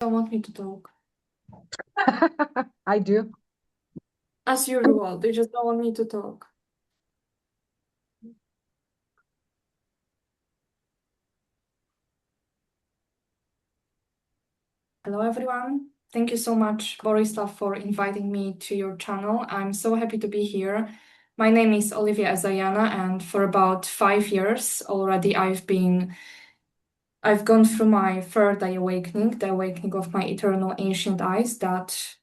Don't want me to talk. I do. As usual, they just don't want me to talk. Hello, everyone. Thank you so much, Borislav, for inviting me to your channel. I'm so happy to be here. My name is Olivia Azayana, and for about 5 years already, I've gone through my third eye awakening, the awakening of my eternal ancient eyes that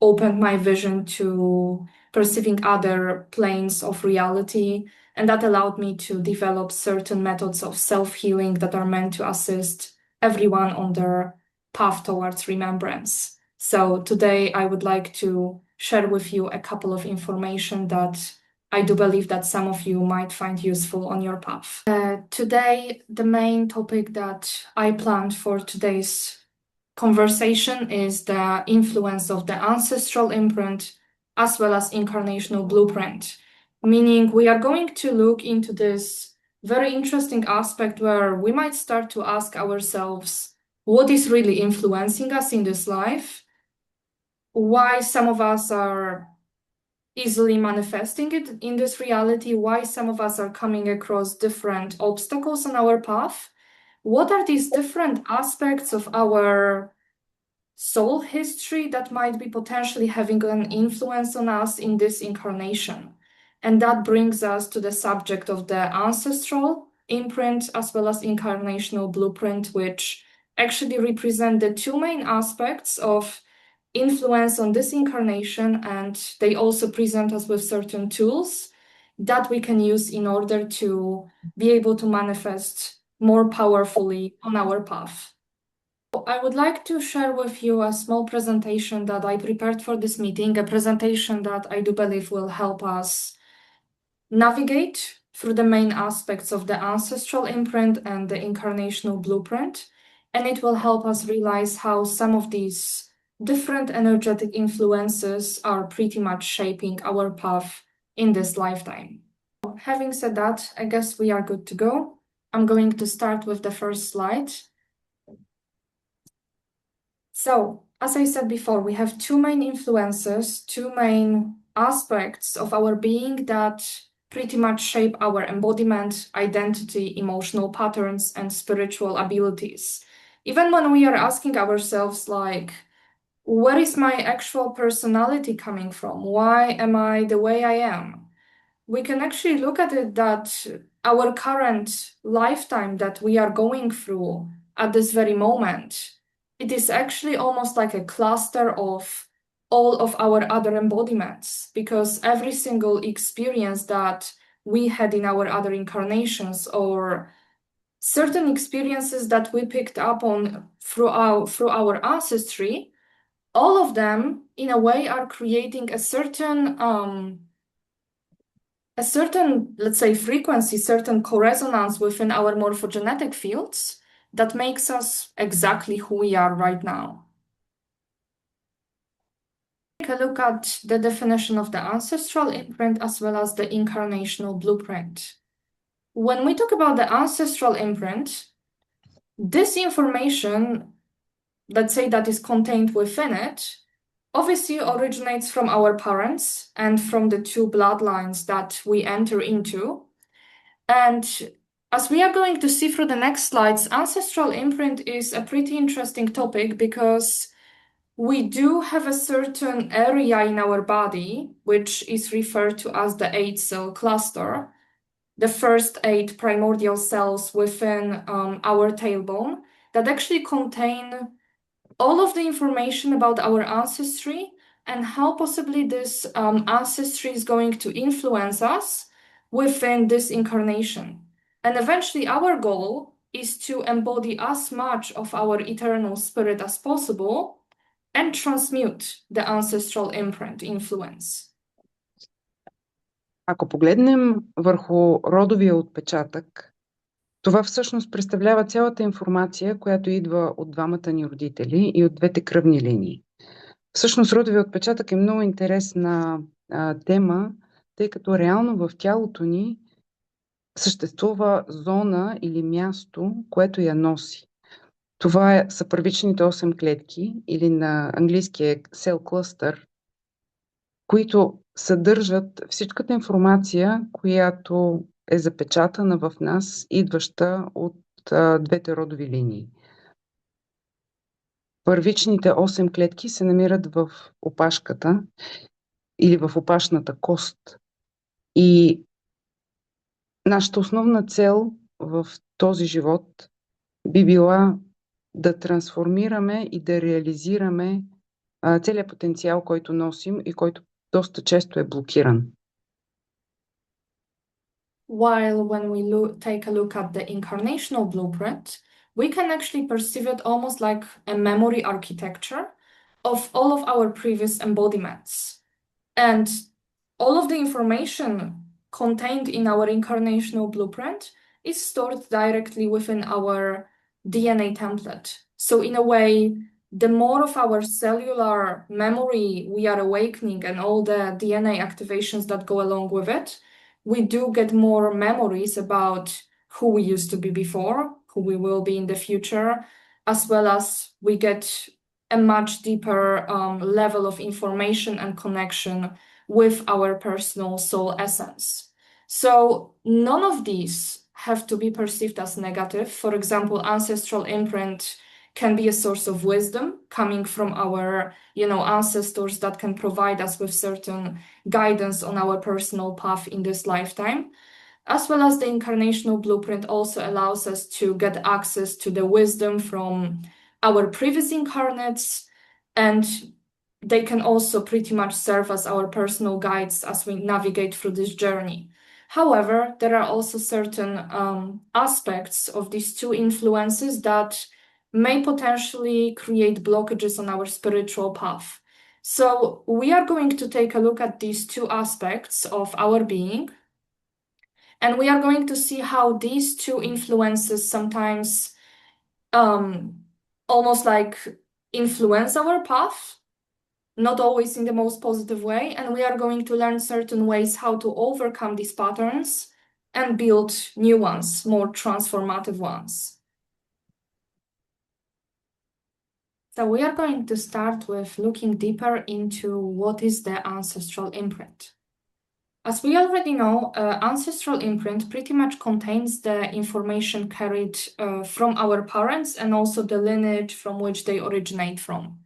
opened my vision to perceiving other planes of reality, and that allowed me to develop certain methods of self-healing that are meant to assist everyone on their path towards remembrance. So today I would like to share with you a couple of information that I do believe that some of you might find useful on your path. Today, the main topic that I planned for today's conversation is the influence of the ancestral imprint as well as incarnational blueprint, meaning we are going to look into this very interesting aspect where we might start to ask ourselves what is really influencing us in this life, why some of us are easily manifesting it in this reality, why some of us are coming across different obstacles on our path, what are these different aspects of our soul history that might be potentially having an influence on us in this incarnation. And that brings us to the subject of the ancestral imprint as well as incarnational blueprint, which actually represent the two main aspects of influence on this incarnation, and they also present us with certain tools that we can use in order to be able to manifest more powerfully on our path. I would like to share with you a small presentation that I prepared for this meeting, a presentation that I do believe will help us navigate through the main aspects of the ancestral imprint and the incarnational blueprint, and it will help us realize how some of these different energetic influences are pretty much shaping our path in this lifetime. Having said that, I guess we are good to go. I'm going to start with the first slide. So, as I said before, we have two main influences, two main aspects of our being that pretty much shape our embodiment, identity, emotional patterns, and spiritual abilities. Even when we are asking ourselves, like, where is my actual personality coming from? Why am I the way I am? We can actually look at it that our current lifetime that we are going through at this very moment, it is actually almost like a cluster of all of our other embodiments, because every single experience that we had in our other incarnations or certain experiences that we picked up on through our ancestry, all of them in a way are creating a certain let's say, frequency, certain co-resonance within our morphogenetic fields that makes us exactly who we are right now. Take a look at the definition of the ancestral imprint as well as the incarnational blueprint. When we talk about the ancestral imprint, this information, let's say, that is contained within it, obviously originates from our parents and from the two bloodlines that we enter into. And as we are going to see through the next slides, ancestral imprint is a pretty interesting topic because we do have a certain area in our body, which is referred to as the 8-cell cluster, the first 8 primordial cells within our tailbone that actually contain all of the information about our ancestry and how possibly this ancestry is going to influence us within this incarnation. And eventually our goal is to embody as much of our eternal spirit as possible and transmute the ancestral imprint influence. Ако погледнем върху родовия отпечатък, това всъщност представлява цялата информация, която идва от двамата ни родители и от двете кръвни линии. Всъщност родовия отпечатък е много интересна тема, тъй като реално в тялото ни съществува зона или място, което я носи. Това са първичните 8 клетки или на английския cell cluster, които съдържат всичката информация, която е запечатана в нас, идваща от двете родови линии. Първичните 8 клетки се намират в опашката или в опашната кост. И нашата основна цел в този живот би била да трансформираме и да реализираме целият потенциал, който носим и който доста често е блокиран. While when we take a look at the incarnational blueprint, we can actually perceive it almost like a memory architecture of all of our previous embodiments. And all of the information contained in our incarnational blueprint is stored directly within our DNA template. So in a way, the more of our cellular memory we are awakening and all the DNA activations that go along with it, we do get more memories about who we used to be before, who we will be in the future, as well as we get a much deeper level of information and connection with our personal soul essence. So none of these have to be perceived as negative. For example, ancestral imprint can be a source of wisdom coming from our, ancestors that can provide us with certain guidance on our personal path in this lifetime. As well as the incarnational blueprint also allows us to get access to the wisdom from our previous incarnates, and they can also pretty much serve as our personal guides as we navigate through this journey. However, there are also certain aspects of these two influences that may potentially create blockages on our spiritual path. So we are going to take a look at these two aspects of our being, and we are going to see how these two influences sometimes almost like influence our path, not always in the most positive way, and we are going to learn certain ways how to overcome these patterns and build new ones, more transformative ones. So we are going to start with looking deeper into what is the ancestral imprint. As we already know, ancestral imprint pretty much contains the information carried from our parents and also the lineage from which they originate from.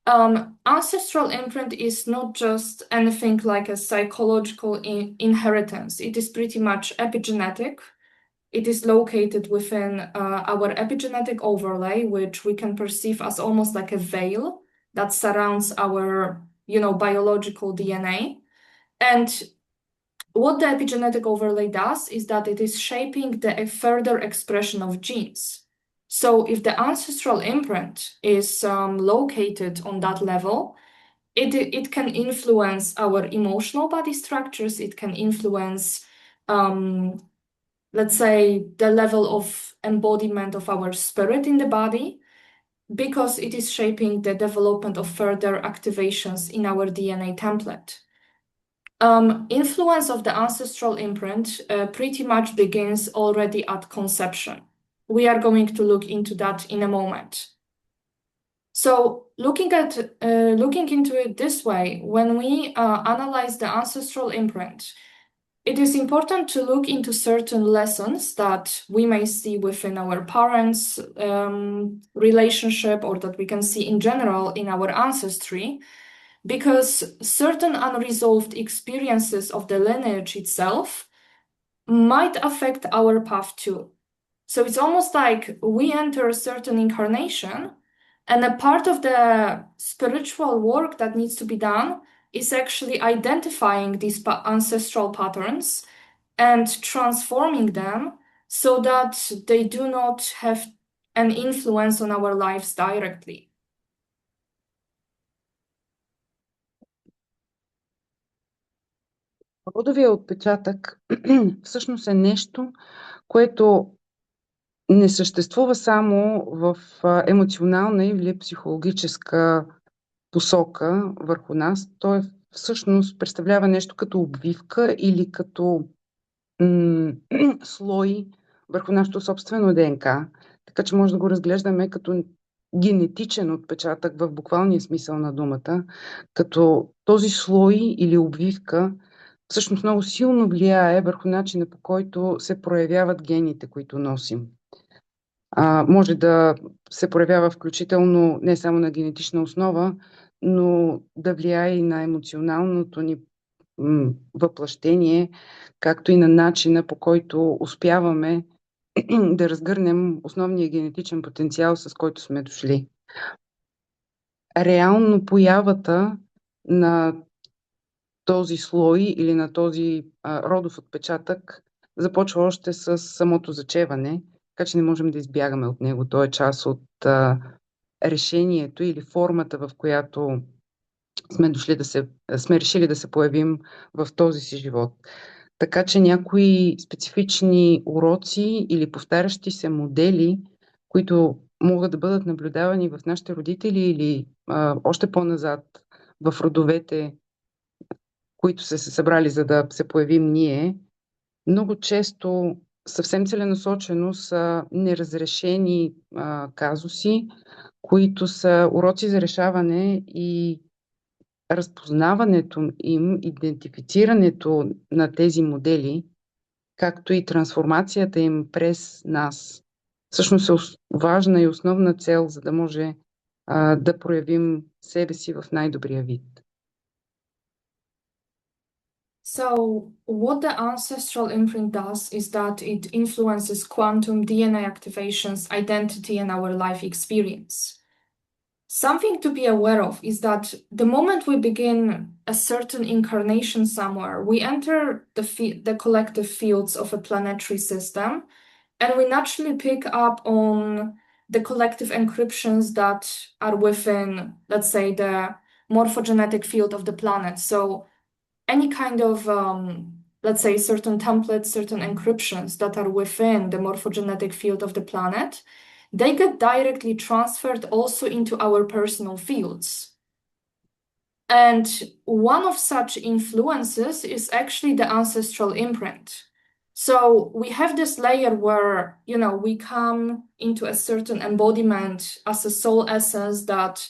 Ancestral imprint is not just anything like a psychological inheritance. It is pretty much epigenetic. It is located within our epigenetic overlay, which we can perceive as almost like a veil that surrounds our, biological DNA. And what the epigenetic overlay does is that it is shaping the further expression of genes. So if the ancestral imprint is located on that level, it can influence our emotional body structures. It can influence, let's say, the level of embodiment of our spirit in the body, because it is shaping the development of further activations in our DNA template. Influence of the ancestral imprint pretty much begins already at conception. We are going to look into that in a moment. So looking into it this way, when we analyze the ancestral imprint, it is important to look into certain lessons that we may see within our parents' relationship, or that we can see in general in our ancestry, because certain unresolved experiences of the lineage itself might affect our path too. So it's almost like we enter a certain incarnation, and a part of the spiritual work that needs to be done is actually identifying these ancestral patterns and transforming them so that they do not have an influence on our lives directly. Родовия отпечатък всъщност е нещо, което не съществува само в емоционална или психологическа посока върху нас. Той всъщност представлява нещо като обвивка или като слой върху нашето собствено ДНК. Така че може да го разглеждаме като генетичен отпечатък в буквалния смисъл на думата, като този слой или обвивка всъщност много силно влияе върху начина, по който се проявяват гените, които носим. Може да се проявява включително не само на генетична основа, но да влияе и на емоционалното ни въплъщение, както и на начина, по който успяваме да разгърнем основния генетичен потенциал, с който сме дошли. Реално появата на този слой или на този родов отпечатък започва още с самото зачеване, така че не можем да избягаме от него. Той е част от решението или формата, в която сме решили да се появим в този си живот. Така че някои специфични уроци или повтарящи се модели, които могат да бъдат наблюдавани в нашите родители или още по-назад в родовете, които са се събрали, за да се появим ние, много често съвсем целенасочено са неразрешени казуси, които са уроци за решаване и разпознаването им, идентифицирането на тези модели, както и трансформацията им през нас, всъщност е важна и основна цел, за да може да проявим себе си в най-добрия вид. So, what the ancestral imprint does is that it influences quantum DNA activations, identity, and our life experience. Something to be aware of is that the moment we begin a certain incarnation somewhere, we enter the collective fields of a planetary system, and we naturally pick up on the collective encryptions that are within, let's say, the morphogenetic field of the planet. So any kind of, let's say, certain templates, certain encryptions that are within the morphogenetic field of the planet, they get directly transferred also into our personal fields. And one of such influences is actually the ancestral imprint. So we have this layer where, we come into a certain embodiment as a soul essence that,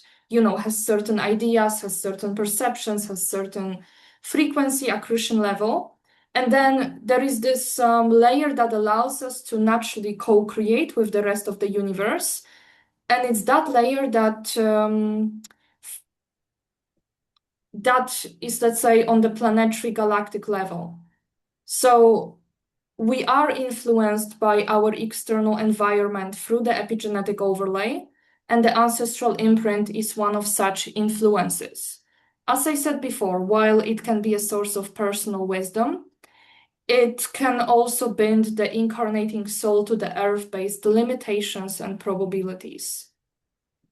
has certain ideas, has certain perceptions, has certain frequency accretion level. And then there is this layer that allows us to naturally co-create with the rest of the universe. And it's that layer that is, let's say, on the planetary galactic level. So we are influenced by our external environment through the epigenetic overlay, and the ancestral imprint is one of such influences. As I said before, while it can be a source of personal wisdom, it can also bind the incarnating soul to the earth-based limitations and probabilities.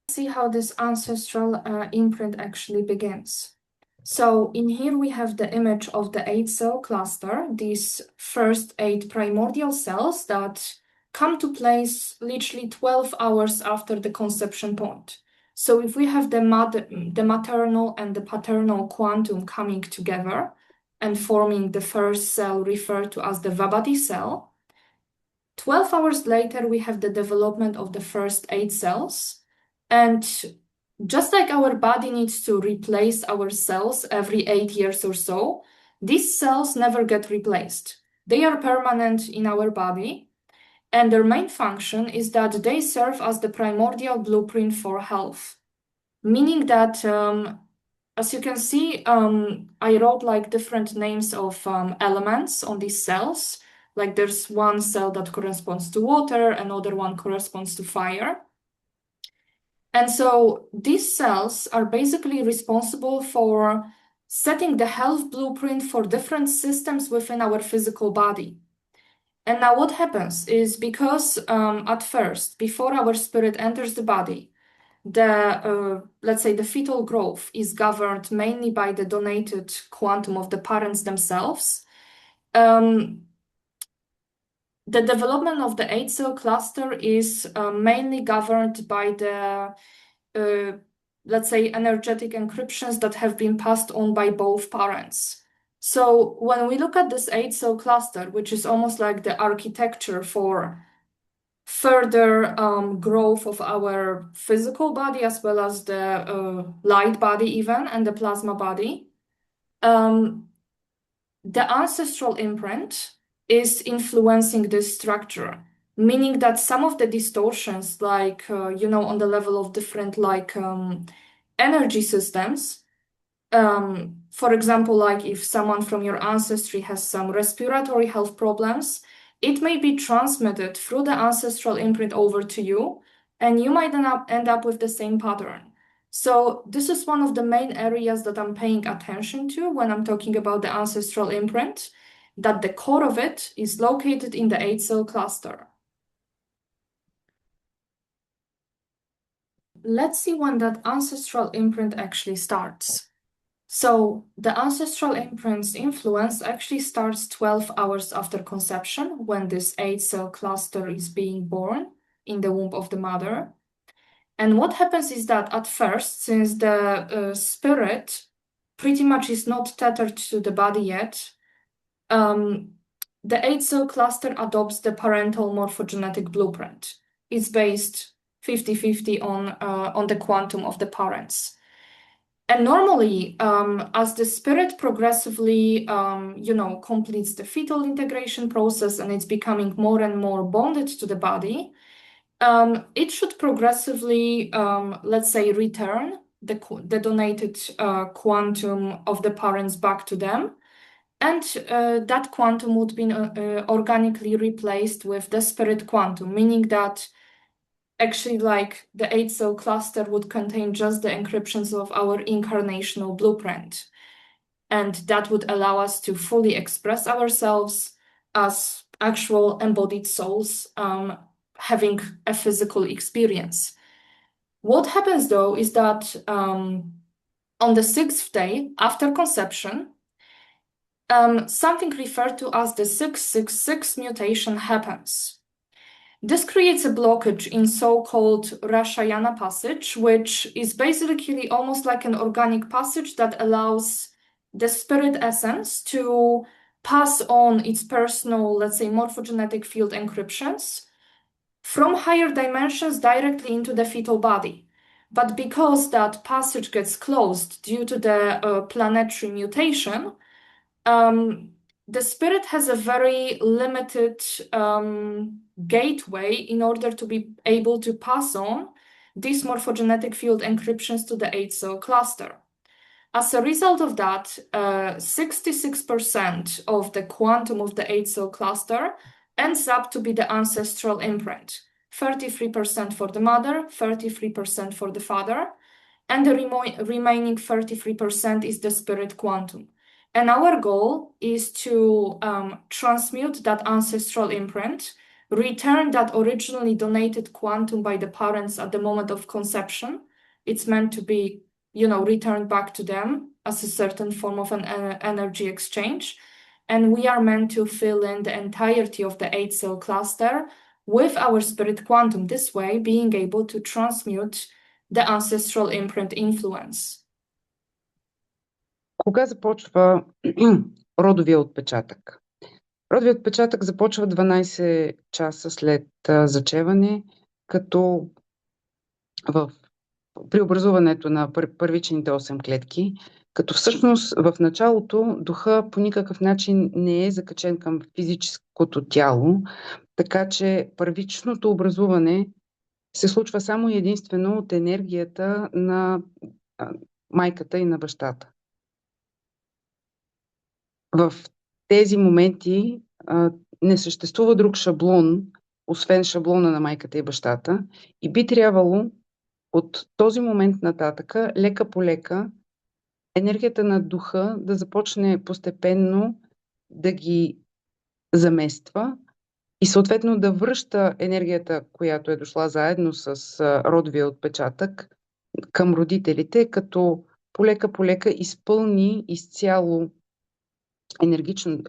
Let's see how this ancestral imprint actually begins. So in here we have the image of the 8-cell cluster, these first 8 primordial cells that come to place literally 12 hours after the conception point. So if we have the maternal and the paternal quantum coming together and forming the first cell referred to as the Vabati cell, 12 hours later we have the development of the first 8 cells. And just like our body needs to replace our cells every 8 years or so, these cells never get replaced. They are permanent in our body, and their main function is that they serve as the primordial blueprint for health. Meaning that, as you can see, I wrote like different names of elements on these cells. Like there's one cell that corresponds to water, another one corresponds to fire. And so these cells are basically responsible for setting the health blueprint for different systems within our physical body. And now what happens is because at first, before our spirit enters the body, let's say the fetal growth is governed mainly by the donated quantum of the parents themselves. The development of the 8-cell cluster is mainly governed by the, let's say, energetic encryptions that have been passed on by both parents. So when we look at this 8-cell cluster, which is almost like the architecture for further growth of our physical body as well as the light body even and the plasma body. The ancestral imprint is influencing this structure, meaning that some of the distortions, like, on the level of different, like, energy systems, for example, like if someone from your ancestry has some respiratory health problems, it may be transmitted through the ancestral imprint over to you, and you might end up with the same pattern. So this is one of the main areas that I'm paying attention to when I'm talking about the ancestral imprint, that the core of it is located in the 8-cell cluster. Let's see when that ancestral imprint actually starts. So the ancestral imprint's influence actually starts 12 hours after conception, when this 8-cell cluster is being born in the womb of the mother. And what happens is that at first, since the spirit pretty much is not tethered to the body yet, the 8-cell cluster adopts the parental morphogenetic blueprint. It's based 50-50 on the quantum of the parents. And normally, as the spirit progressively, completes the fetal integration process and it's becoming more and more bonded to the body, it should progressively, let's say, return the donated quantum of the parents back to them. And that quantum would be organically replaced with the spirit quantum, meaning that actually, like, the 8-cell cluster would contain just the encryptions of our incarnational blueprint. And that would allow us to fully express ourselves as actual embodied souls, having a physical experience. What happens though is that on the 6th day after conception, something referred to as the 666 mutation happens. This creates a blockage in so-called Rashayana passage, which is basically almost like an organic passage that allows the spirit essence to pass on its personal, let's say, morphogenetic field encryptions from higher dimensions directly into the fetal body. But because that passage gets closed due to the planetary mutation, the spirit has a very limited gateway in order to be able to pass on these morphogenetic field encryptions to the 8-cell cluster. As a result of that, 66% of the quantum of the 8-cell cluster ends up to be the ancestral imprint. 33% for the mother, 33% for the father, and the remaining 33% is the spirit quantum. And our goal is to transmute that ancestral imprint, return that originally donated quantum by the parents at the moment of conception. It's meant to be, returned back to them as a certain form of an energy exchange. And we are meant to fill in the entirety of the 8-cell cluster with our spirit quantum, this way being able to transmute the ancestral imprint influence. Кога започва родовия отпечатък? Родовият отпечатък започва 12 часа след зачеване, като в преобразуването на първичните 8 клетки, като всъщност в началото духа по никакъв начин не е закачен към физическото тяло, така че първичното образуване се случва само и единствено от енергията на майката и на бащата. В тези моменти не съществува друг шаблон, освен шаблона на майката и бащата, и би трябвало от този момент нататъка, лека по лека, енергията на духа да започне постепенно да ги замества и съответно да връща енергията, която е дошла заедно с родовия отпечатък към родителите, като полека изпълни изцяло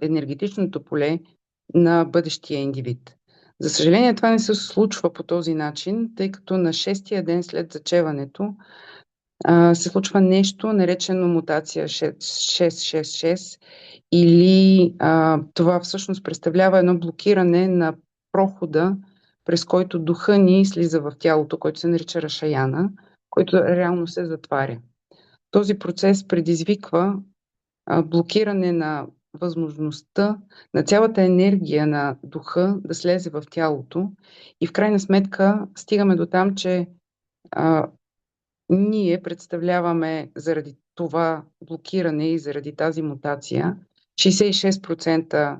енергетичното поле на бъдещия индивид. За съжаление, това не се случва по този начин, тъй като на 6-тия ден след зачеването се случва нещо, наречено мутация 666, или това всъщност представлява едно блокиране на прохода през който духа ни слиза в тялото, който се нарича Рашаяна, който реално се затваря. Този процес предизвиква блокиране на възможността на цялата енергия на духа да слезе в тялото и в крайна сметка стигаме до там, че ние представляваме заради това блокиране и заради тази мутация 66%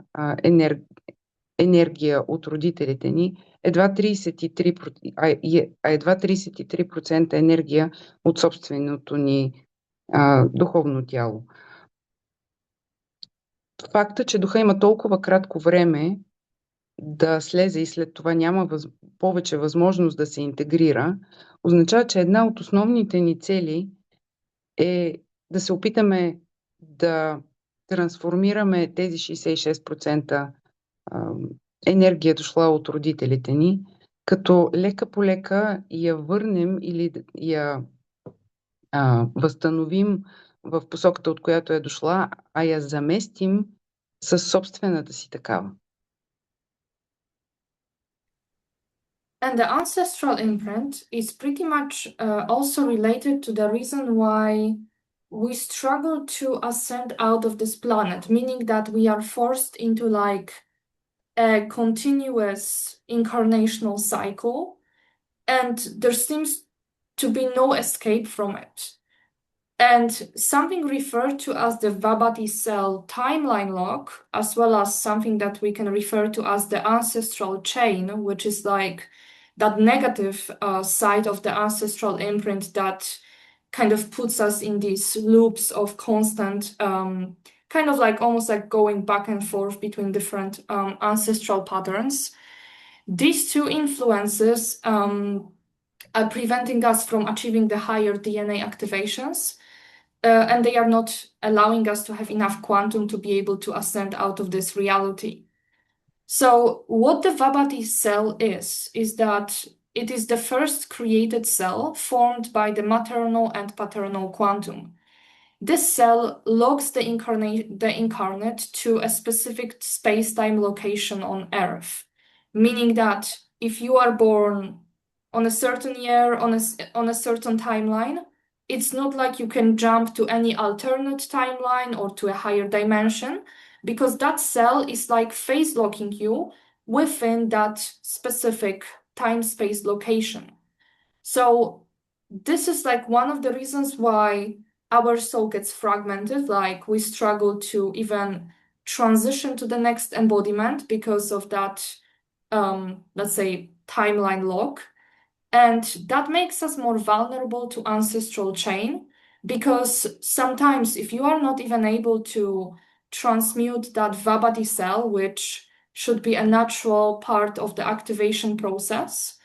енергия от родителите ни, едва 33% енергия от собственото ни духовно тяло. Факта, че духа има толкова кратко време да слезе и след това няма повече възможност да се интегрира, означава, че една от основните ни цели е да се опитаме да трансформираме тези 66% енергия дошла от родителите ни, като лека по лека я върнем или я възстановим в посоката, от която е дошла, а я заместим със собствената си такава. And the ancestral imprint is pretty much also related to the reason why we struggle to ascend out of this planet, meaning that we are forced into like a continuous incarnational cycle, and there seems to be no escape from it. And something referred to as the Vabati cell timeline lock, as well as something that we can refer to as the ancestral chain, which is like that negative side of the ancestral imprint that kind of puts us in these loops of constant, kind of like almost like going back and forth between different ancestral patterns. These two influences are preventing us from achieving the higher DNA activations. And they are not allowing us to have enough quantum to be able to ascend out of this reality. So what the Vabati cell is that it is the first created cell formed by the maternal and paternal quantum. This cell locks the incarnate to a specific space-time location on Earth, meaning that if you are born on a certain year, on a certain timeline, it's not like you can jump to any alternate timeline or to a higher dimension, because that cell is like phase locking you within that specific time-space location. So this is like one of the reasons why our soul gets fragmented, like we struggle to even transition to the next embodiment because of that, let's say, timeline lock. And that makes us more vulnerable to ancestral chain, because sometimes if you are not even able to transmute that Vabati cell, which should be a natural part of the activation process,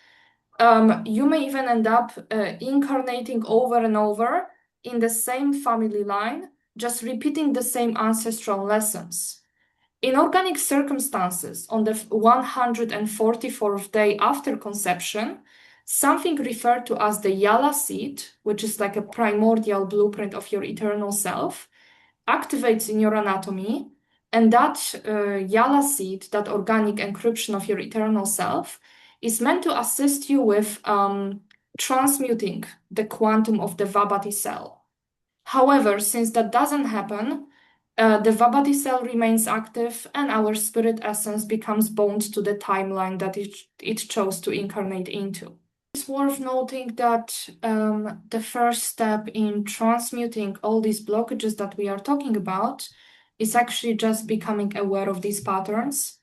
you may even end up incarnating over and over in the same family line, just repeating the same ancestral lessons. In organic circumstances, on the 144th day after conception, something referred to as the Yala seed, which is like a primordial blueprint of your eternal self, activates in your anatomy, and that Yala seed, that organic encryption of your eternal self, is meant to assist you with transmuting the quantum of the Vabati cell. However, since that doesn't happen, the Vabati cell remains active and our spirit essence becomes bound to the timeline that it chose to incarnate into. It's worth noting that the first step in transmuting all these blockages that we are talking about is actually just becoming aware of these patterns.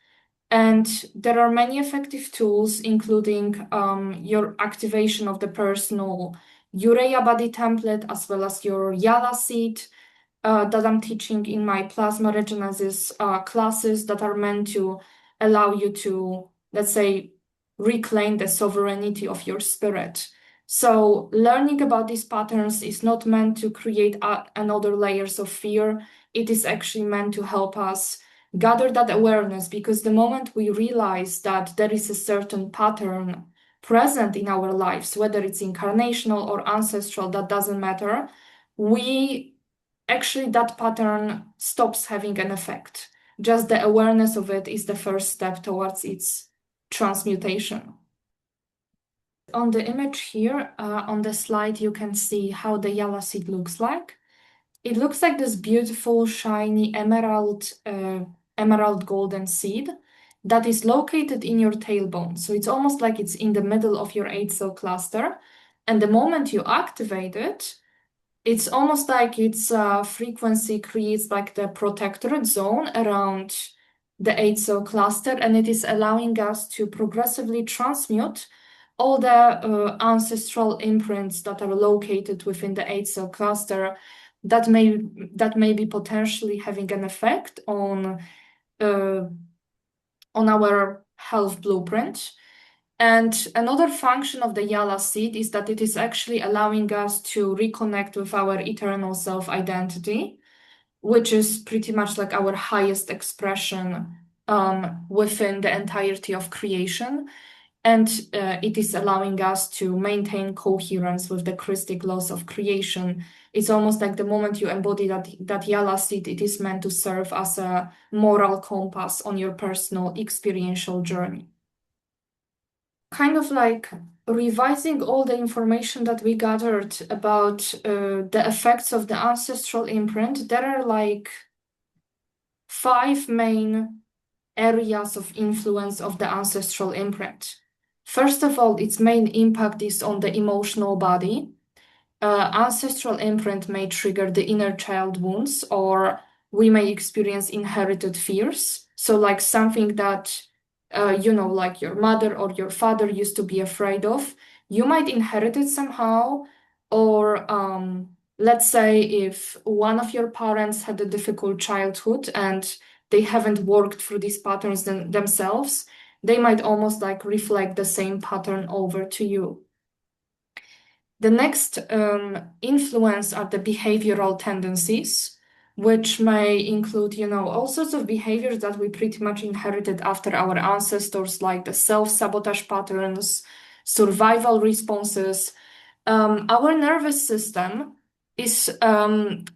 And there are many effective tools, including your activation of the personal YhU-Rha'yah body template, as well as your Yala seed that I'm teaching in my plasma regenesis classes that are meant to allow you to, let's say, reclaim the sovereignty of your spirit. So learning about these patterns is not meant to create another layers of fear. It is actually meant to help us gather that awareness, because the moment we realize that there is a certain pattern present in our lives, whether it's incarnational or ancestral, that doesn't matter, that pattern stops having an effect. Just the awareness of it is the first step towards its transmutation. On the image here, on the slide, you can see how the YhU-Rha'yah seed looks like. It looks like this beautiful, shiny emerald golden seed that is located in your tailbone. So it's almost like it's in the middle of your 8-cell cluster. And the moment you activate it, it's almost like its frequency creates like the protectorate zone around the 8-cell cluster, and it is allowing us to progressively transmute all the ancestral imprints that are located within the 8-cell cluster that may be potentially having an effect on our health blueprint. And another function of the YhU-Rha'yah seed is that it is actually allowing us to reconnect with our eternal self-identity, which is pretty much like our highest expression within the entirety of creation. And it is allowing us to maintain coherence with the Christic laws of creation. It's almost like the moment you embody that YhU-Rha'yah seed, it is meant to serve as a moral compass on your personal experiential journey. Kind of like revising all the information that we gathered about the effects of the ancestral imprint, there are like 5 main areas of influence of the ancestral imprint. First of all, its main impact is on the emotional body. Ancestral imprint may trigger the inner child wounds, or we may experience inherited fears. So like something that, like your mother or your father used to be afraid of, you might inherit it somehow. Or let's say if one of your parents had a difficult childhood and they haven't worked through these patterns themselves, they might almost like reflect the same pattern over to you. The next influence are the behavioral tendencies, which may include, all sorts of behaviors that we pretty much inherited after our ancestors, like the self-sabotage patterns, survival responses. Our nervous system is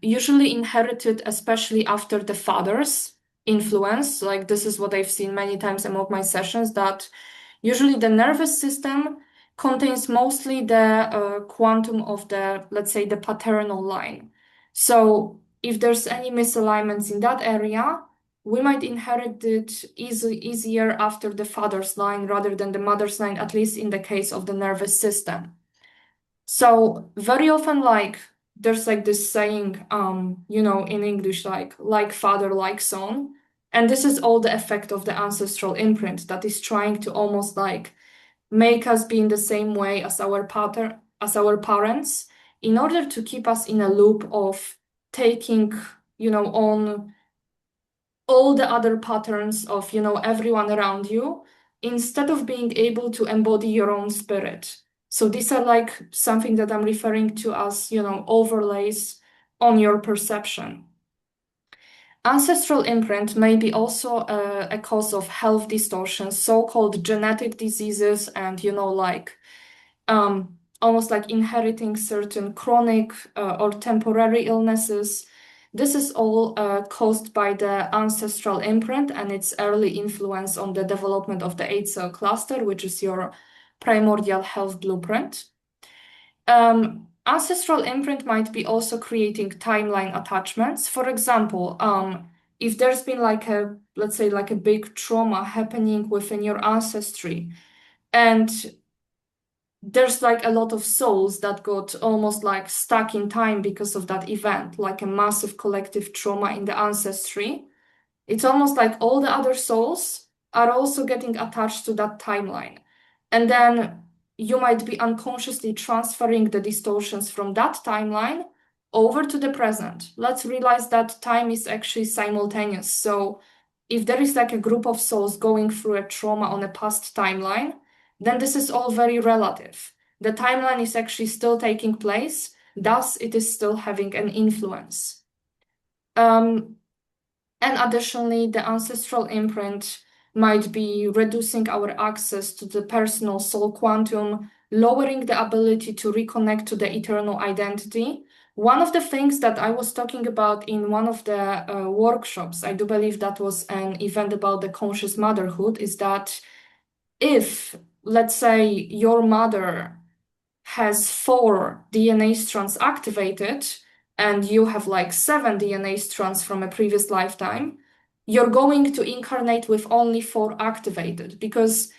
usually inherited, especially after the father's influence. Like this is what I've seen many times among my sessions, that usually the nervous system contains mostly the quantum of the, let's say, the paternal line. So if there's any misalignments in that area, we might inherit it easier after the father's line rather than the mother's line, at least in the case of the nervous system. So very often, like, there's like this saying, in English, like father, like son. And this is all the effect of the ancestral imprint that is trying to almost like make us be in the same way as our parents, in order to keep us in a loop of taking, on all the other patterns of, everyone around you, instead of being able to embody your own spirit. So these are like something that I'm referring to as, overlays on your perception. Ancestral imprint may be also a cause of health distortions, so-called genetic diseases, and almost like inheriting certain chronic or temporary illnesses. This is all caused by the ancestral imprint and its early influence on the development of the 8-cell cluster, which is your primordial health blueprint. Ancestral imprint might be also creating timeline attachments. For example, if there's been let's say like a big trauma happening within your ancestry, and there's like a lot of souls that got almost like stuck in time because of that event, like a massive collective trauma in the ancestry. It's almost like all the other souls are also getting attached to that timeline. And then you might be unconsciously transferring the distortions from that timeline over to the present. Let's realize that time is actually simultaneous. So if there is like a group of souls going through a trauma on a past timeline, then this is all very relative. The timeline is actually still taking place, thus it is still having an influence. And additionally, the ancestral imprint might be reducing our access to the personal soul quantum, lowering the ability to reconnect to the eternal identity. One of the things that I was talking about in one of the workshops, I do believe that was an event about the conscious motherhood, is that if let's say your mother has 4 DNA strands activated and you have like 7 DNA strands from a previous lifetime, you're going to incarnate with only 4 activated because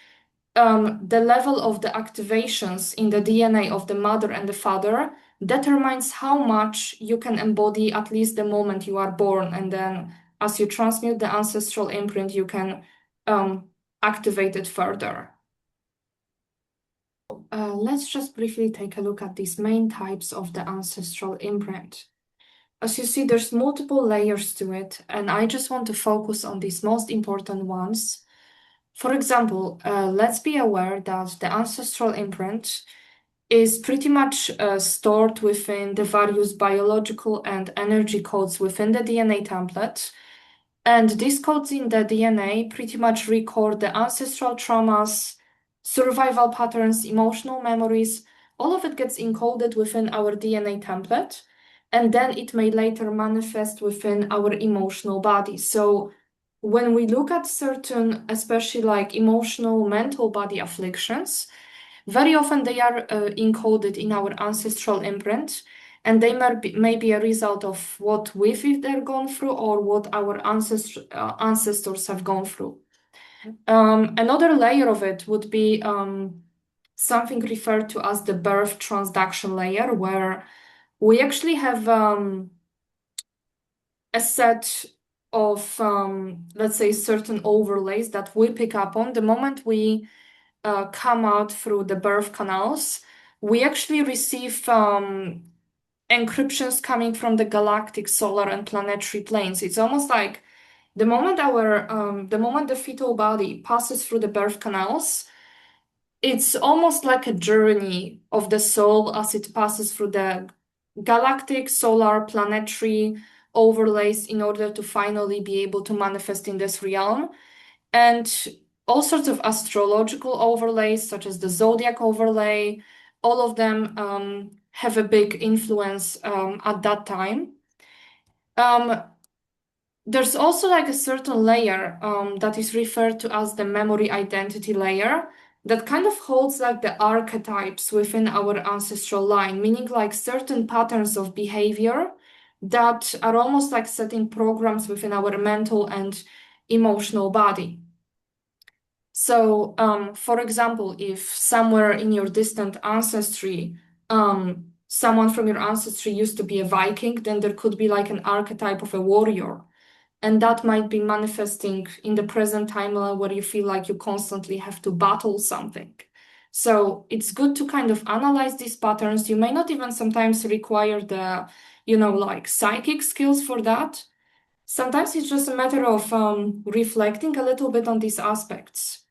the level of the activations in the DNA of the mother and the father determines how much you can embody at least the moment you are born. And then as you transmute the ancestral imprint, you can activate it further. Let's just briefly take a look at these main types of the ancestral imprint. As you see, there's multiple layers to it, and I just want to focus on these most important ones. For example, let's be aware that the ancestral imprint is pretty much stored within the various biological and energy codes within the DNA template. And these codes in the DNA pretty much record the ancestral traumas, survival patterns, emotional memories. All of it gets encoded within our DNA template, and then it may later manifest within our emotional body. So when we look at certain, especially like emotional, mental body afflictions, very often they are encoded in our ancestral imprint, and they may be a result of what we've either gone through or what our ancestors have gone through. Another layer of it would be something referred to as the birth transduction layer, where we actually have a set of, let's say, certain overlays that we pick up on the moment we come out through the birth canals. We actually receive encryptions coming from the galactic, solar, and planetary planes. It's almost like the moment the fetal body passes through the birth canals, it's almost like a journey of the soul as it passes through the galactic, solar, planetary overlays in order to finally be able to manifest in this realm. And all sorts of astrological overlays, such as the zodiac overlay, all of them have a big influence at that time. There's also like a certain layer that is referred to as the memory identity layer that kind of holds like the archetypes within our ancestral line, meaning like certain patterns of behavior that are almost like setting programs within our mental and emotional body. So, for example, if somewhere in your distant ancestry, someone from your ancestry used to be a Viking, then there could be like an archetype of a warrior. And that might be manifesting in the present timeline where you feel like you constantly have to battle something. So it's good to kind of analyze these patterns. You may not even sometimes require the, like psychic skills for that. Sometimes it's just a matter of reflecting a little bit on these aspects.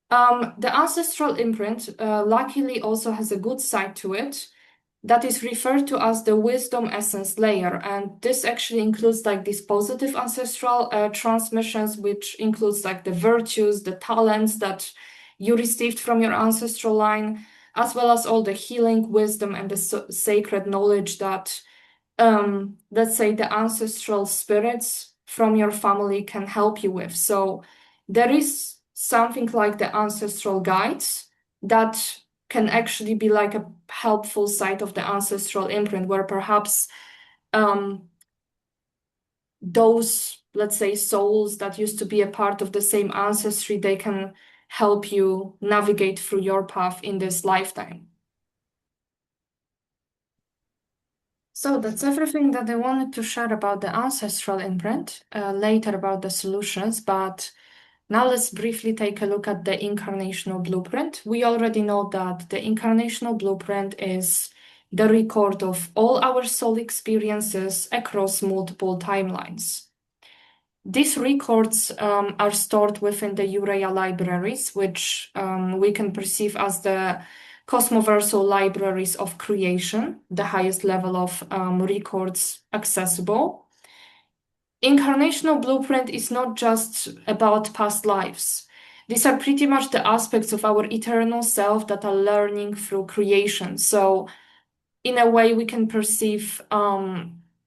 The ancestral imprint, luckily, also has a good side to it that is referred to as the wisdom essence layer. And this actually includes like these positive ancestral transmissions, which includes like the virtues, the talents that you received from your ancestral line, as well as all the healing, wisdom, and the sacred knowledge that, let's say, the ancestral spirits from your family can help you with. So there is something like the ancestral guides that can actually be like a helpful side of the ancestral imprint, where perhaps those, let's say, souls that used to be a part of the same ancestry, they can help you navigate through your path in this lifetime. So that's everything that I wanted to share about the ancestral imprint, later about the solutions, but now let's briefly take a look at the Incarnational Blueprint. We already know that the Incarnational Blueprint is the record of all our soul experiences across multiple timelines. These records are stored within the YhU-Rha'yah Libraries, which we can perceive as the cosmoversal libraries of creation, the highest level of records accessible. Incarnational Blueprint is not just about past lives. These are pretty much the aspects of our eternal self that are learning through creation. So in a way, we can perceive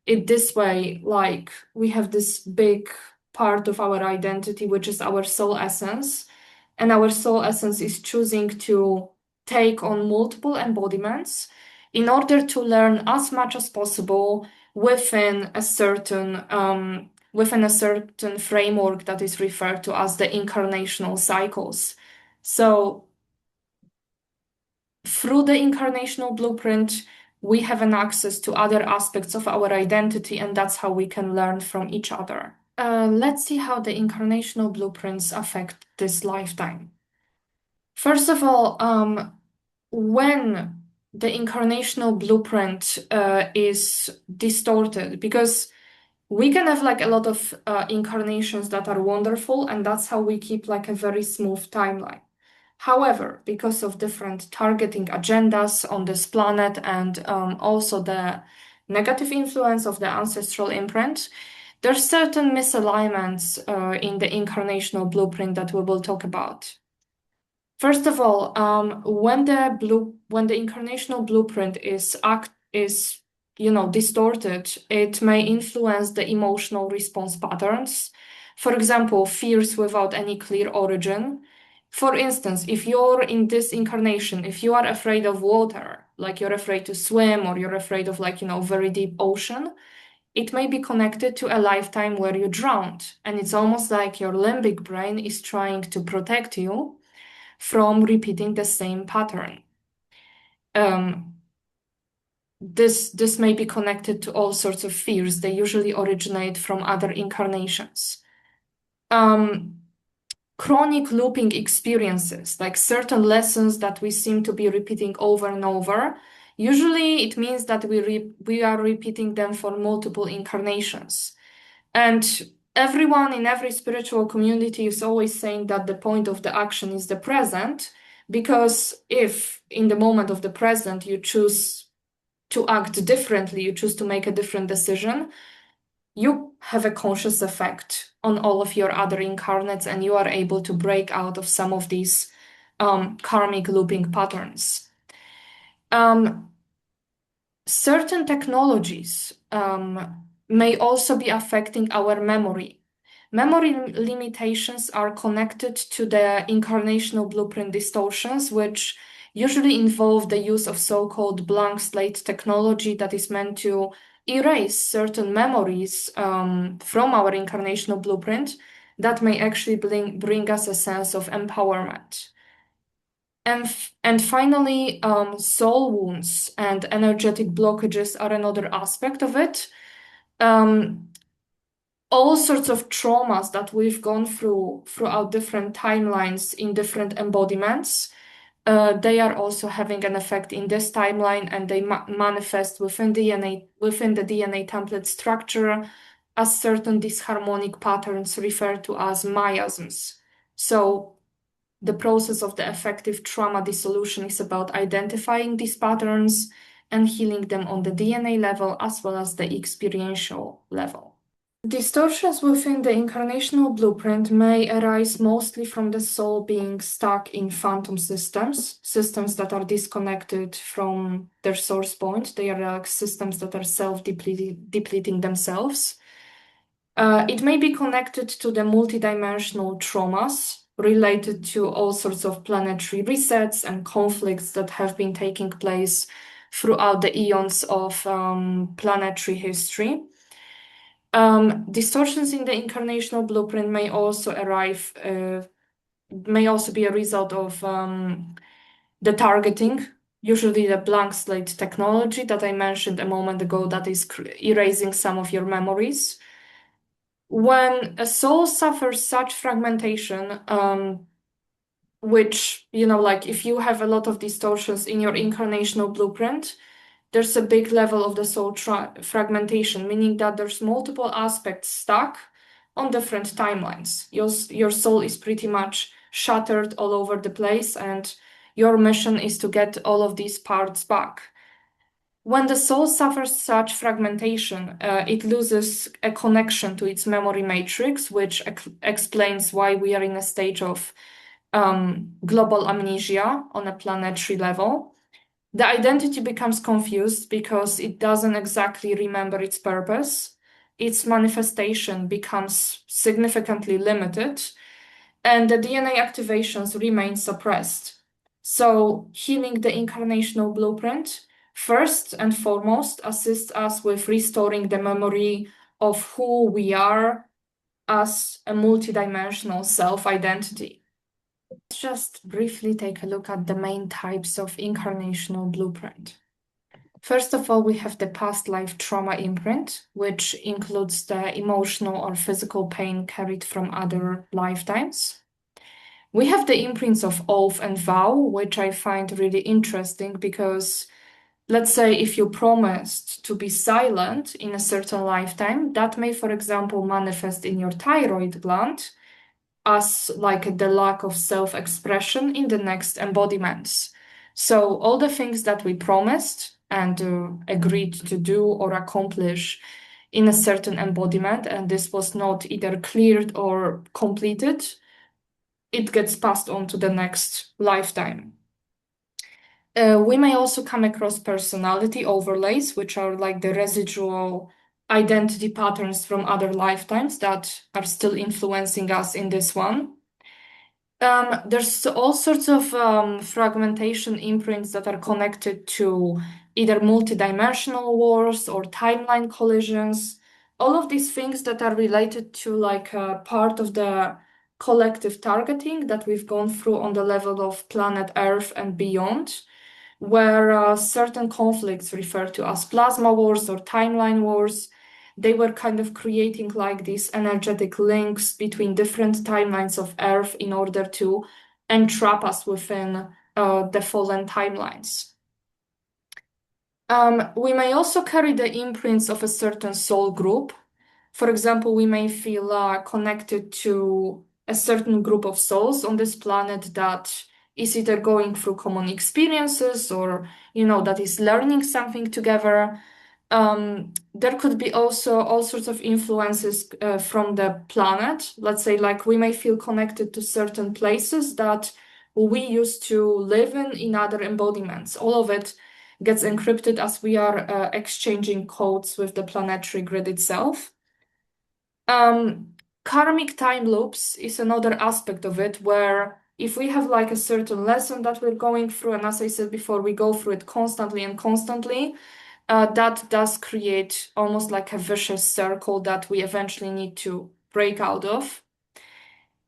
it this way, like we have this big part of our identity, which is our soul essence. and our soul essence is choosing to take on multiple embodiments in order to learn as much as possible within a certain framework that is referred to as the incarnational cycles. So through the incarnational blueprint, we have an access to other aspects of our identity, and that's how we can learn from each other. Let's see how the incarnational blueprints affect this lifetime. First of all, when the incarnational blueprint is distorted, because we can have like a lot of incarnations that are wonderful, and that's how we keep like a very smooth timeline. However, because of different targeting agendas on this planet and also the negative influence of the ancestral imprint, there's certain misalignments in the incarnational blueprint that we will talk about. First of all, when the incarnational blueprint is distorted, it may influence the emotional response patterns. For example, fears without any clear origin. For instance, if you're in this incarnation, if you are afraid of water, like you're afraid to swim or you're afraid of very deep ocean, it may be connected to a lifetime where you drowned. And it's almost like your limbic brain is trying to protect you from repeating the same pattern. This may be connected to all sorts of fears. They usually originate from other incarnations. Chronic looping experiences, like certain lessons that we seem to be repeating over and over, usually it means that we are repeating them for multiple incarnations. And everyone in every spiritual community is always saying that the point of the action is the present, because if in the moment of the present you choose to act differently, you choose to make a different decision, you have a conscious effect on all of your other incarnates, and you are able to break out of some of these karmic looping patterns. Certain technologies may also be affecting our memory. Memory limitations are connected to the incarnational blueprint distortions, which usually involve the use of so-called blank slate technology that is meant to erase certain memories from our incarnational blueprint that may actually bring us a sense of empowerment. And finally, soul wounds and energetic blockages are another aspect of it. All sorts of traumas that we've gone throughout different timelines in different embodiments, they are also having an effect in this timeline, and they manifest within the DNA template structure as certain disharmonic patterns referred to as miasms. So the process of the effective trauma dissolution is about identifying these patterns and healing them on the DNA level as well as the experiential level. Distortions within the incarnational blueprint may arise mostly from the soul being stuck in phantom systems that are disconnected from their source point. They are like systems that are self-depleting themselves. It may be connected to the multidimensional traumas related to all sorts of planetary resets and conflicts that have been taking place throughout the eons of planetary history. Distortions in the incarnational blueprint may also be a result of the targeting, usually the blank slate technology that I mentioned a moment ago, that is erasing some of your memories. When a soul suffers such fragmentation, which, like if you have a lot of distortions in your incarnational blueprint, there's a big level of the soul fragmentation, meaning that there's multiple aspects stuck on different timelines. Your soul is pretty much shattered all over the place, and your mission is to get all of these parts back. When the soul suffers such fragmentation, it loses a connection to its memory matrix, which explains why we are in a stage of global amnesia on a planetary level. The identity becomes confused because it doesn't exactly remember its purpose. Its manifestation becomes significantly limited. and the DNA activations remain suppressed. So healing the incarnational blueprint, first and foremost, assists us with restoring the memory of who we are as a multidimensional self-identity. Let's just briefly take a look at the main types of incarnational blueprint. First of all, we have the past life trauma imprint, which includes the emotional or physical pain carried from other lifetimes. We have the imprints of oath and vow, which I find really interesting because, let's say, if you promised to be silent in a certain lifetime, that may, for example, manifest in your thyroid gland as like the lack of self-expression in the next embodiments. So all the things that we promised and agreed to do or accomplish in a certain embodiment, and this was not either cleared or completed, it gets passed on to the next lifetime. We may also come across personality overlays, which are like the residual identity patterns from other lifetimes that are still influencing us in this one. There's all sorts of fragmentation imprints that are connected to either multidimensional wars or timeline collisions. All of these things that are related to like a part of the collective targeting that we've gone through on the level of planet Earth and beyond, where certain conflicts referred to as plasma wars or timeline wars, they were kind of creating like these energetic links between different timelines of Earth in order to entrap us within the fallen timelines. We may also carry the imprints of a certain soul group. For example, we may feel connected to a certain group of souls on this planet that is either going through common experiences or, that is learning something together. There could be also all sorts of influences from the planet. Let's say, like, we may feel connected to certain places that we used to live in other embodiments. All of it gets encrypted as we are exchanging codes with the planetary grid itself. Karmic time loops is another aspect of it, where if we have like a certain lesson that we're going through, and as I said before, we go through it constantly and constantly, that does create almost like a vicious circle that we eventually need to break out of.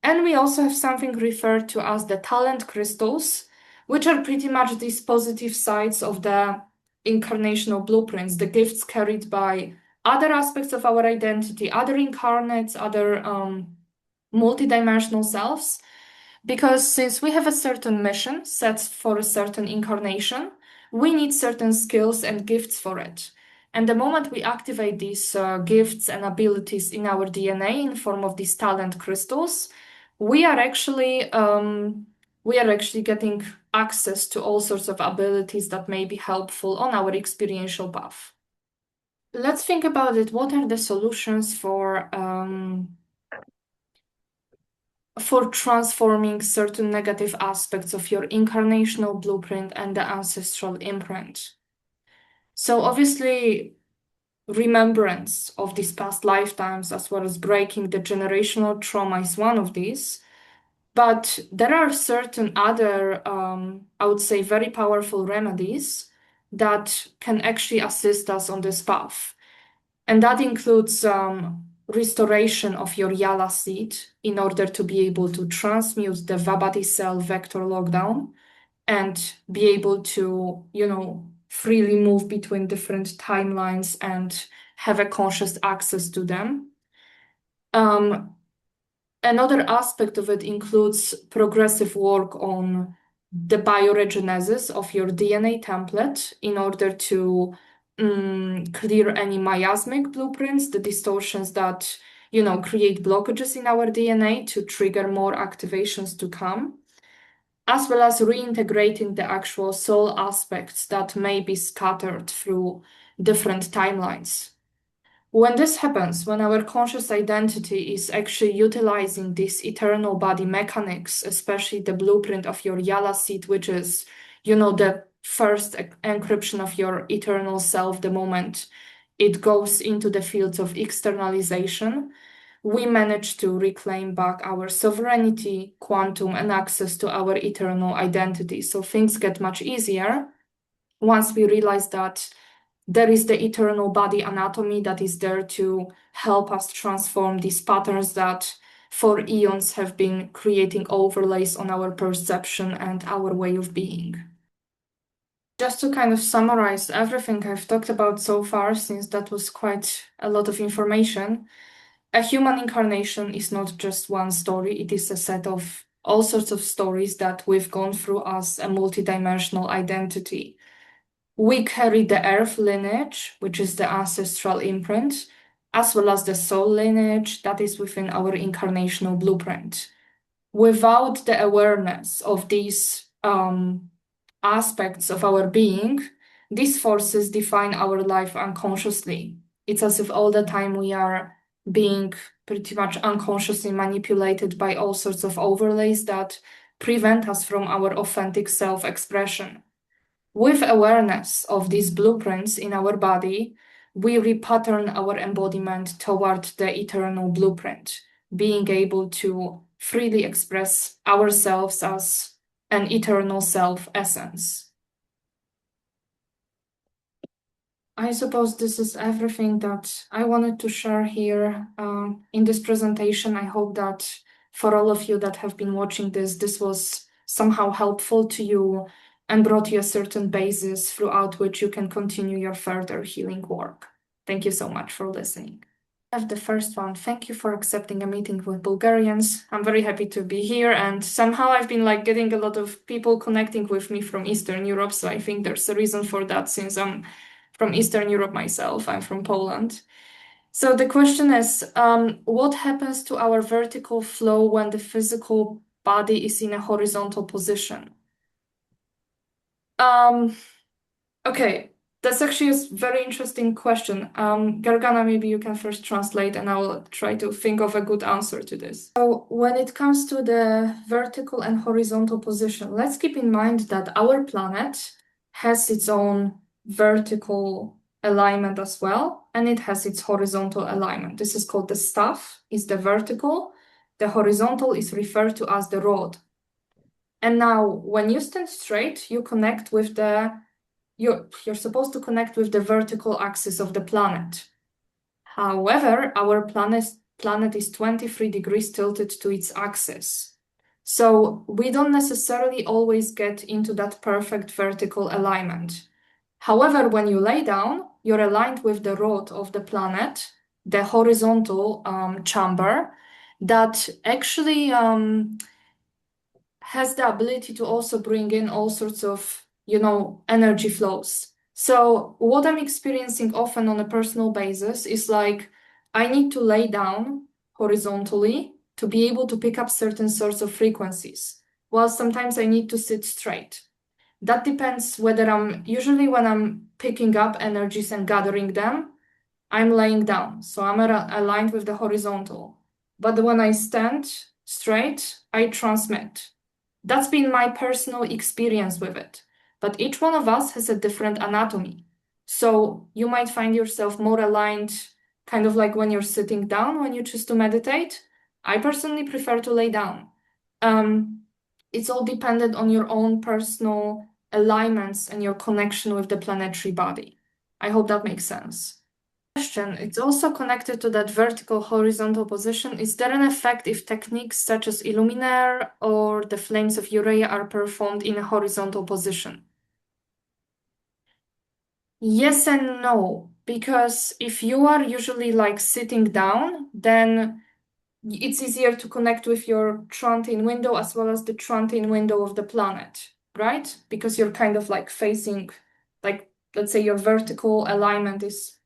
And we also have something referred to as the talent crystals, which are pretty much these positive sides of the incarnational blueprints, the gifts carried by other aspects of our identity, other incarnates, other multidimensional selves. Because since we have a certain mission set for a certain incarnation, we need certain skills and gifts for it. And the moment we activate these gifts and abilities in our DNA in form of these talent crystals, we are actually getting access to all sorts of abilities that may be helpful on our experiential path. Let's think about it. What are the solutions for transforming certain negative aspects of your incarnational blueprint and the ancestral imprint? So obviously, remembrance of these past lifetimes, as well as breaking the generational trauma, is one of these. But there are certain other, I would say, very powerful remedies that can actually assist us on this path. And that includes restoration of your Yala seed in order to be able to transmute the Vabati cell vector lockdown and be able to, freely move between different timelines and have a conscious access to them. Another aspect of it includes progressive work on the bioregenesis of your DNA template in order to clear any miasmic blueprints, the distortions that, create blockages in our DNA to trigger more activations to come, as well as reintegrating the actual soul aspects that may be scattered through different timelines. When this happens, when our conscious identity is actually utilizing these eternal body mechanics, especially the blueprint of your Yala seed, which is, the first encryption of your eternal self, the moment it goes into the fields of externalization, we manage to reclaim back our sovereignty, quantum, and access to our eternal identity. So things get much easier once we realize that there is the eternal body anatomy that is there to help us transform these patterns that for eons have been creating overlays on our perception and our way of being. Just to kind of summarize everything I've talked about so far, since that was quite a lot of information, a human incarnation is not just one story, it is a set of all sorts of stories that we've gone through as a multidimensional identity. We carry the earth lineage, which is the ancestral imprint, as well as the soul lineage that is within our incarnational blueprint. Without the awareness of these aspects of our being, these forces define our life unconsciously. It's as if all the time we are being pretty much unconsciously manipulated by all sorts of overlays that prevent us from our authentic self-expression. With awareness of these blueprints in our body, we repattern our embodiment toward the eternal blueprint, being able to freely express ourselves as an eternal self essence. I suppose this is everything that I wanted to share here in this presentation. I hope that for all of you that have been watching this was somehow helpful to you and brought you a certain basis throughout which you can continue your further healing work. Thank you so much for listening. The first one, thank you for accepting a meeting with Bulgarians. I'm very happy to be here, and somehow I've been getting a lot of people connecting with me from Eastern Europe, so I think there's a reason for that since I'm from Eastern Europe myself. I'm from Poland. So the question is, what happens to our vertical flow when the physical body is in a horizontal position? Okay, that's actually a very interesting question. Gargana, maybe you can first translate and I will try to think of a good answer to this. So when it comes to the vertical and horizontal position, let's keep in mind that our planet has its own vertical alignment as well, and it has its horizontal alignment. This is called the staff, is the vertical. The horizontal is referred to as the rod. And now when you stand straight, you connect with you're supposed to connect with the vertical axis of the planet. However, our planet is 23 degrees tilted to its axis. So we don't necessarily always get into that perfect vertical alignment. However, when you lay down, you're aligned with the rod of the planet, the horizontal chamber, that actually has the ability to also bring in all sorts of energy flows. So what I'm experiencing often on a personal basis is I need to lay down horizontally to be able to pick up certain sorts of frequencies, while sometimes I need to sit straight. That depends whether usually when I'm picking up energies and gathering them, I'm laying down. So I'm aligned with the horizontal. But when I stand straight, I transmit. That's been my personal experience with it. But each one of us has a different anatomy. So you might find yourself more aligned, kind of like when you're sitting down, when you choose to meditate. I personally prefer to lay down. It's all dependent on your own personal alignments and your connection with the planetary body. I hope that makes sense. It's also connected to that vertical horizontal position. Is there an effect if techniques such as Illuminaire or the flames of YhU-Rha'yah are performed in a horizontal position? Yes and no, because if you are usually sitting down, then it's easier to connect with your Trantine window as well as the Trantine window of the planet, right? Because you're kind of facing, let's say your vertical alignment is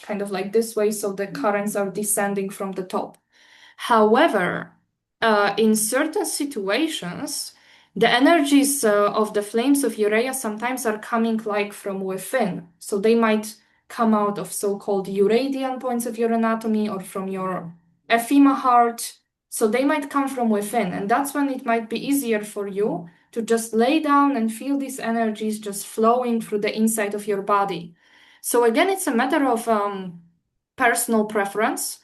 kind of this way, so the currents are descending from the top. However, in certain situations, the energies of the flames of YhU-Rha'yah sometimes are coming from within. So they might come out of so-called Euradian points of your anatomy or from your ephema heart. So they might come from within. And that's when it might be easier for you to just lay down and feel these energies just flowing through the inside of your body. So again, it's a matter of personal preference.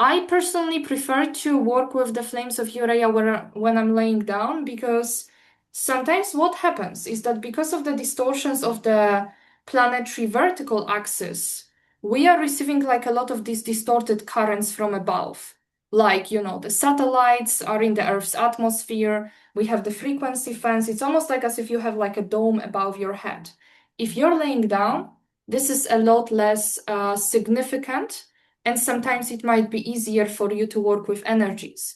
I personally prefer to work with the flames of YhU-Rha'yah when I'm laying down, because sometimes what happens is that because of the distortions of the planetary vertical axis, we are receiving like a lot of these distorted currents from above. Like, the satellites are in the Earth's atmosphere, we have the frequency fence. It's almost like as if you have like a dome above your head. If you're laying down, this is a lot less significant, and sometimes it might be easier for you to work with energies.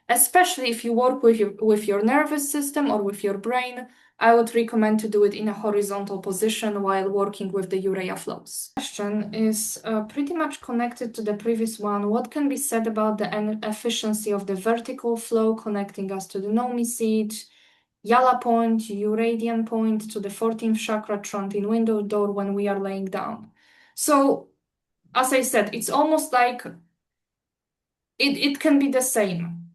Especially if you work with your nervous system or with your brain, I would recommend to do it in a horizontal position while working with the YhU-Rha'yah flows. Question is pretty much connected to the previous one. What can be said about the efficiency of the vertical flow connecting us to the Nomi seed, Yala point, Euradian point, to the 14th chakra, Trontin window door when we are laying down? So, as I said, it's almost like it can be the same.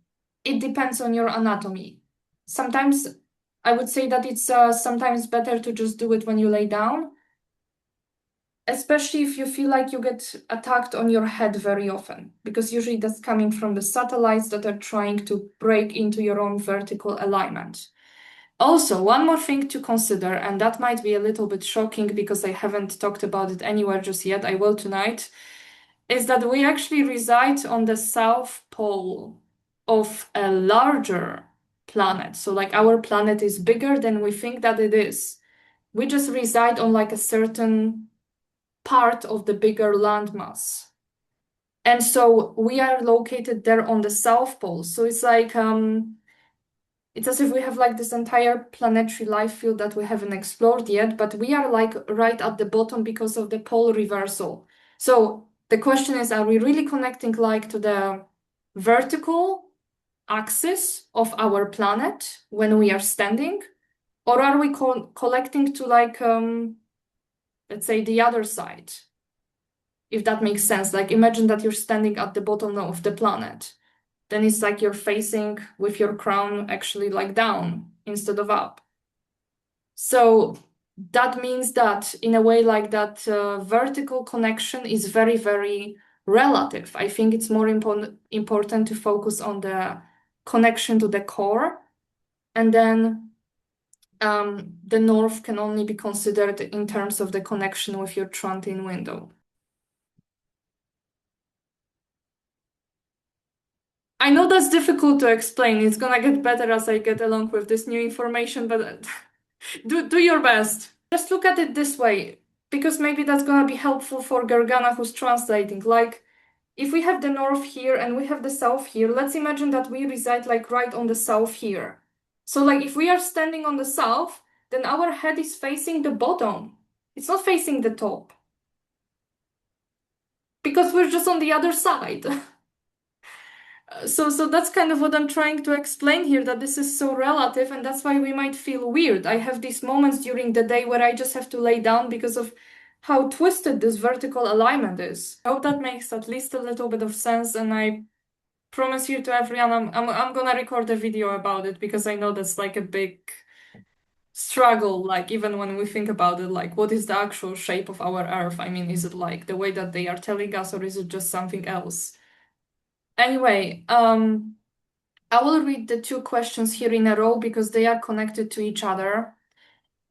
It depends on your anatomy. Sometimes I would say that it's sometimes better to just do it when you lay down, especially if you feel like you get attacked on your head very often, because usually that's coming from the satellites that are trying to break into your own vertical alignment. Also, one more thing to consider, and that might be a little bit shocking because I haven't talked about it anywhere just yet, I will tonight, is that we actually reside on the south pole of a larger planet. So like our planet is bigger than we think that it is. We just reside on like a certain part of the bigger landmass. And so we are located there on the south pole. So it's like it's as if we have like this entire planetary life field that we haven't explored yet, but we are like right at the bottom because of the pole reversal. So the question is, are we really connecting like to the vertical axis of our planet when we are standing? Or are we collecting to like, let's say, the other side? If that makes sense. Like imagine that you're standing at the bottom of the planet. Then it's like you're facing with your crown actually like down instead of up. So that means that in a way like that vertical connection is very, very relative. I think it's more important to focus on the connection to the core, and then the north can only be considered in terms of the connection with your Trontin window. I know that's difficult to explain. It's gonna get better as I get along with this new information, but do your best. Just look at it this way, because maybe that's gonna be helpful for Gergana who's translating. Like, if we have the north here and we have the south here, let's imagine that we reside like right on the south here. So like if we are standing on the south, then our head is facing the bottom. It's not facing the top. Because we're just on the other side. So that's kind of what I'm trying to explain here, that this is so relative, and that's why we might feel weird. I have these moments during the day where I just have to lay down because of how twisted this vertical alignment is. I hope that makes at least a little bit of sense, and I promise you to everyone, I'm gonna record a video about it, because I know that's like a big struggle, like even when we think about it, like what is the actual shape of our Earth? I mean, is it like the way that they are telling us, or is it just something else? Anyway, I will read the two questions here in a row because they are connected to each other.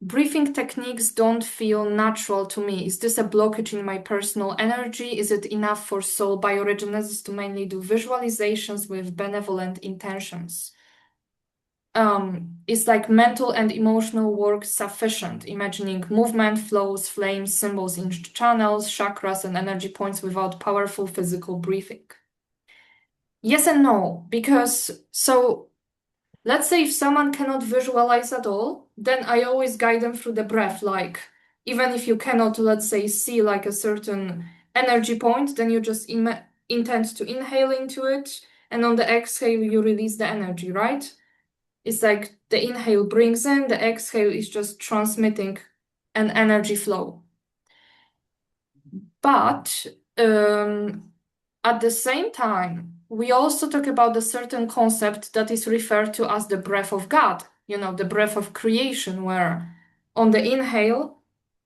Breathing techniques don't feel natural to me. Is this a blockage in my personal energy? Is it enough for soul bioregenesis to mainly do visualizations with benevolent intentions? Is like mental and emotional work sufficient? Imagining movement, flows, flames, symbols in channels, chakras, and energy points without powerful physical breathing. Yes and no, because so let's say if someone cannot visualize at all, then I always guide them through the breath. Like, even if you cannot, let's say, see like a certain energy point, then you just intend to inhale into it, and on the exhale, you release the energy, right? It's like the inhale brings in, the exhale is just transmitting an energy flow. But at the same time, we also talk about a certain concept that is referred to as the breath of God, the breath of creation, where on the inhale,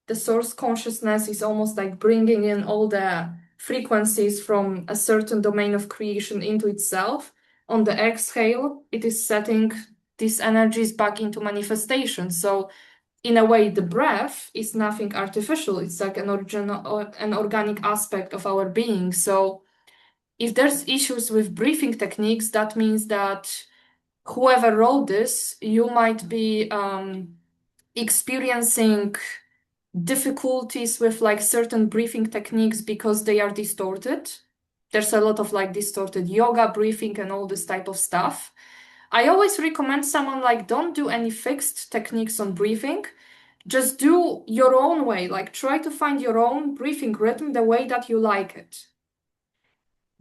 the source consciousness is almost like bringing in all the frequencies from a certain domain of creation into itself. On the exhale, it is setting these energies back into manifestation. So in a way, the breath is nothing artificial. It's like an organic aspect of our being. So if there's issues with breathing techniques, that means that whoever wrote this, you might be experiencing difficulties with like certain breathing techniques because they are distorted. There's a lot of like distorted yoga breathing and all this type of stuff. I always recommend someone like don't do any fixed techniques on breathing. Just do your own way, like try to find your own breathing rhythm the way that you like it.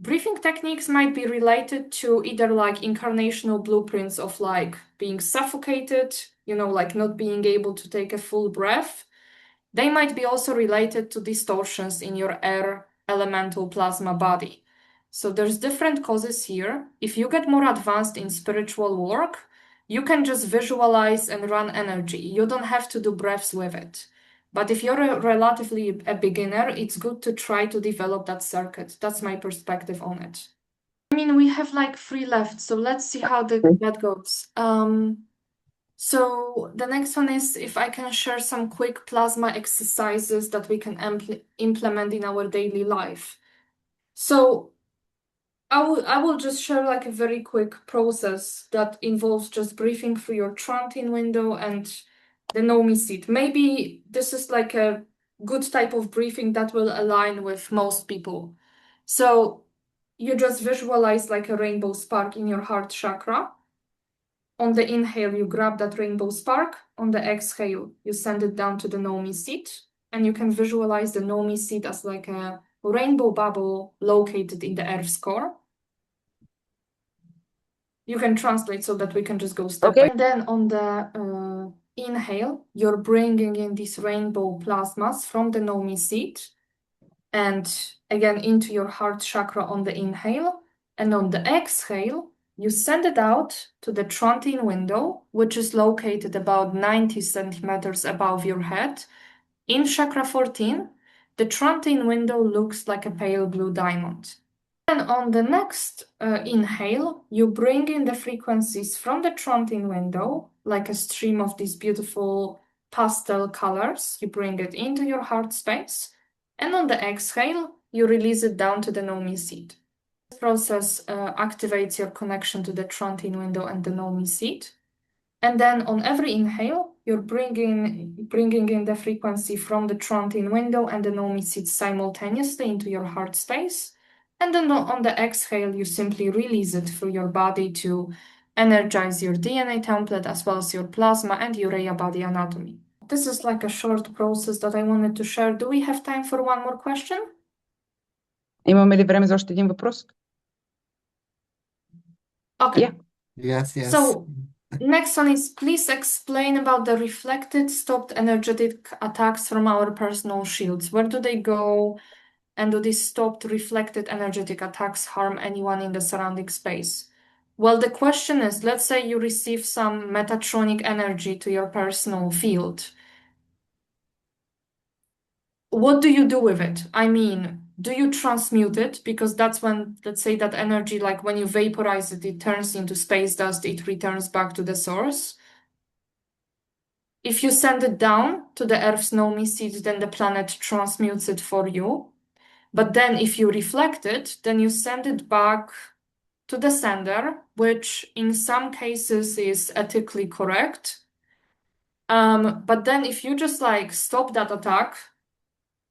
Breathing techniques might be related to either like incarnational blueprints of like being suffocated, like not being able to take a full breath. They might be also related to distortions in your air elemental plasma body. So there's different causes here. If you get more advanced in spiritual work, you can just visualize and run energy. You don't have to do breaths with it. But if you're relatively a beginner, it's good to try to develop that circuit. That's my perspective on it. I mean, we have like 3 left, so let's see how that goes. So the next one is if I can share some quick plasma exercises that we can implement in our daily life. So I will just share like a very quick process that involves just breathing through your trunnion window and the Nomi seat. Maybe this is like a good type of breathing that will align with most people. So you just visualize like a rainbow spark in your heart chakra. On the inhale, you grab that rainbow spark. On the exhale, you send it down to the Nomi seat. And you can visualize the Nomi seat as like a rainbow bubble located in the Earth's core. You can translate so that we can just go step by. And then on the inhale, you're bringing in these rainbow plasmas from the Nomi seat and again into your heart chakra on the inhale. And on the exhale, you send it out to the trunnion window, which is located about 90 centimeters above your head. In chakra 14, the trunnion window looks like a pale blue diamond. And on the next inhale, you bring in the frequencies from the trunnion window, like a stream of these beautiful pastel colors. You bring it into your heart space. And on the exhale, you release it down to the Nomi seat. This process activates your connection to the trunnion window and the Nomi seat. And then on every inhale, you're bringing in the frequency from the trunnion window and the Nomi seat simultaneously into your heart space. And then on the exhale, you simply release it through your body to energize your DNA template as well as your plasma and YhU-Rha'yah body anatomy. This is like a short process that I wanted to share. Do we have time for one more question? Имаме ли време за още един въпрос? Okay. Yeah. Yes. So next one is please explain about the reflected stopped energetic attacks from our personal shields. Where do they go? And do these stopped reflected energetic attacks harm anyone in the surrounding space? Well, the question is, let's say you receive some metatronic energy to your personal field. What do you do with it? I mean, do you transmute it? Because that's when, let's say that energy, like when you vaporize it, it turns into space dust, it returns back to the source. If you send it down to the Earth's Nomi seat, then the planet transmutes it for you. But then if you reflect it, then you send it back to the sender, which in some cases is ethically correct. But then if you just like stop that attack,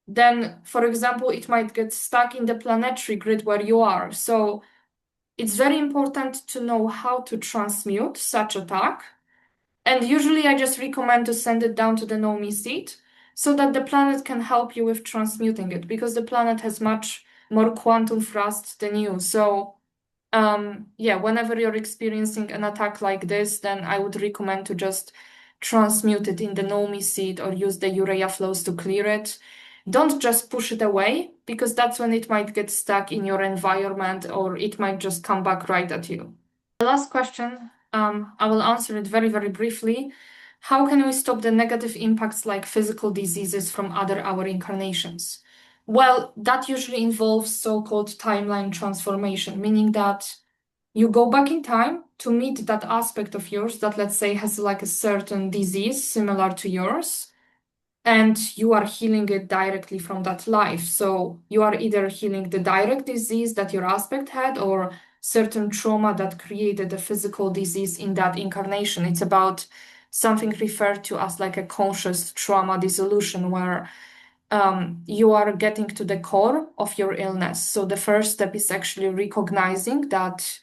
then, for example, it might get stuck in the planetary grid where you are. So it's very important to know how to transmute such attack. And usually I just recommend to send it down to the Nomi seat so that the planet can help you with transmuting it, because the planet has much more quantum thrust than you. So whenever you're experiencing an attack like this, then I would recommend to just transmute it in the Nomi seat or use the YhU-Rha'yah flows to clear it. Don't just push it away, because that's when it might get stuck in your environment or it might just come back right at you. The last question, I will answer it very, very briefly. How can we stop the negative impacts like physical diseases from our incarnations? Well, that usually involves so-called timeline transformation, meaning that you go back in time to meet that aspect of yours that, let's say, has like a certain disease similar to yours, and you are healing it directly from that life. So you are either healing the direct disease that your aspect had or certain trauma that created a physical disease in that incarnation. It's about something referred to as like a conscious trauma dissolution, where you are getting to the core of your illness. So the first step is actually recognizing that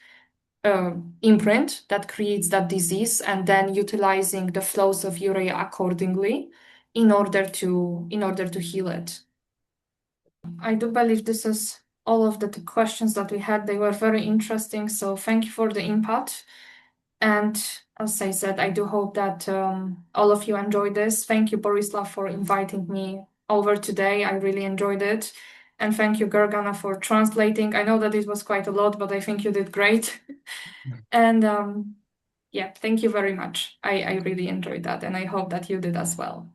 imprint that creates that disease, and then utilizing the flows of YhU-Rha'yah accordingly in order to heal it. I do believe this is all of the questions that we had. They were very interesting, so thank you for the input. And as I said, I do hope that all of you enjoyed this. Thank you, Borislav, for inviting me over today. I really enjoyed it. And thank you, Gergana, for translating. I know that it was quite a lot, but I think you did great. And yeah, thank you very much. I really enjoyed that, and I hope that you did as well.